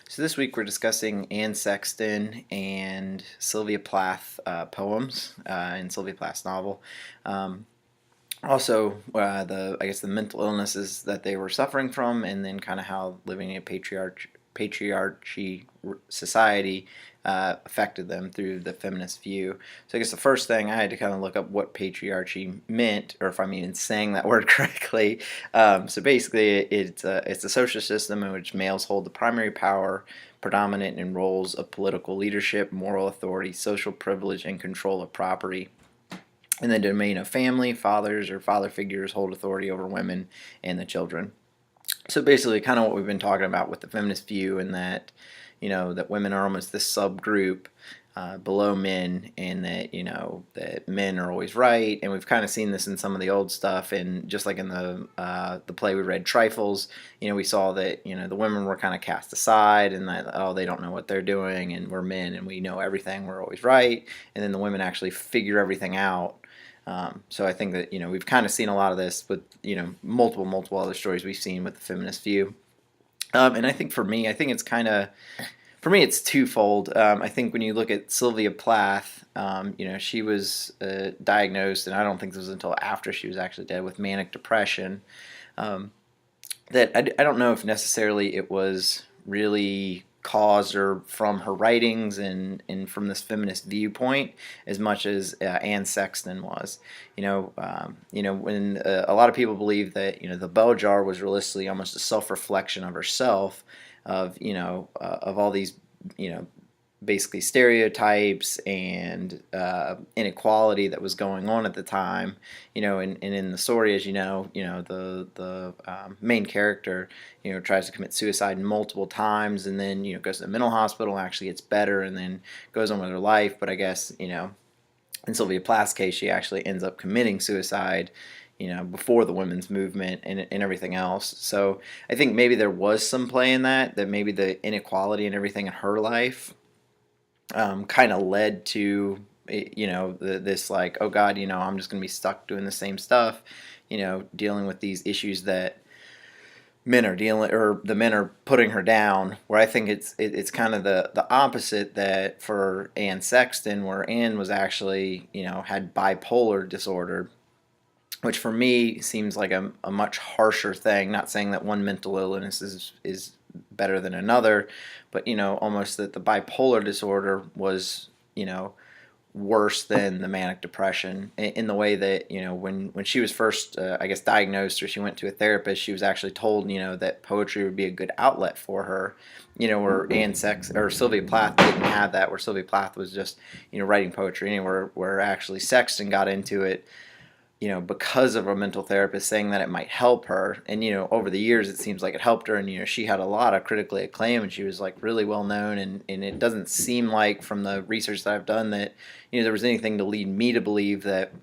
So this week we're discussing Anne Sexton and Sylvia Plath poems in Sylvia Plath's novel. Um, also, I guess the mental illnesses that they were suffering from, and then kind of how living in a patriarchy society affected them through the feminist view. So I guess the first thing I had to kind of look up what patriarchy meant, or if I'm even saying that word correctly. So basically, it's a social system in which males hold the primary power, predominant in roles of political leadership, moral authority, social privilege, and control of property. In the domain of family, fathers or father figures hold authority over women and the children. So basically, kind of what we've been talking about with the feminist view, and that that women are almost this subgroup below men, and that that men are always right. And we've kind of seen this in some of the old stuff, and just like in the play we read, Trifles, we saw that the women were kind of cast aside, and that they don't know what they're doing, and we're men and we know everything, we're always right. And then the women actually figure everything out. So I think that we've kind of seen a lot of this with multiple other stories we've seen with the feminist view. And I think for me, it's twofold. I think when you look at Sylvia Plath, she was diagnosed, and I don't think this was until after she was actually dead, with manic depression. Um, that I don't know if necessarily it was really caused or from her writings and from this feminist viewpoint as much as Anne Sexton was. When a lot of people believe that the bell jar was realistically almost a self-reflection of herself, of all these you know basically stereotypes and inequality that was going on at the time. And in the story, as the main character, tries to commit suicide multiple times, and then goes to the mental hospital and actually gets better, and then goes on with her life. But I guess in Sylvia Plath's case, she actually ends up committing suicide. Before the women's movement and everything else. So I think maybe there was some play in that maybe the inequality and everything in her life kind of led to this, like, oh God, I'm just going to be stuck doing the same stuff, dealing with these issues that men are dealing, or the men are putting her down. Where I think it's kind of the opposite, that for Anne Sexton, where Anne was actually had bipolar disorder, which for me seems like a much harsher thing. Not saying that one mental illness is better than another, but almost that the bipolar disorder was worse than the manic depression, in the way that when she was first I guess diagnosed, or she went to a therapist, she was actually told that poetry would be a good outlet for her. Where Sylvia Plath didn't have that, where Sylvia Plath was just writing poetry anywhere, where actually Sexton got into it because of a mental therapist saying that it might help her. And, over the years, it seems like it helped her. And, she had a lot of critically acclaim, and she was like really well known. And it doesn't seem like, from the research that I've done, that, there was anything to lead me to believe that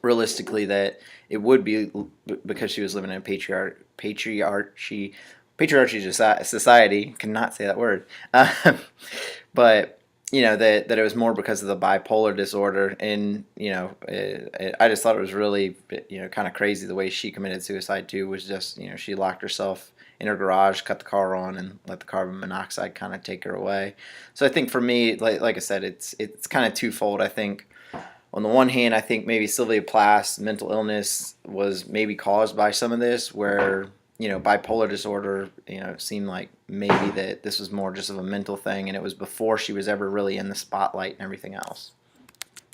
realistically that it would be because she was living in a patriarchy society. Cannot say that word. But that it was more because of the bipolar disorder. And I just thought it was really kind of crazy the way she committed suicide too. Was just she locked herself in her garage, cut the car on, and let the carbon monoxide kind of take her away. So I think for me, like I said, it's kind of twofold. I think on the one hand, I think maybe Sylvia Plath's mental illness was maybe caused by some of this, where bipolar disorder, seemed like maybe that this was more just of a mental thing, and it was before she was ever really in the spotlight and everything else.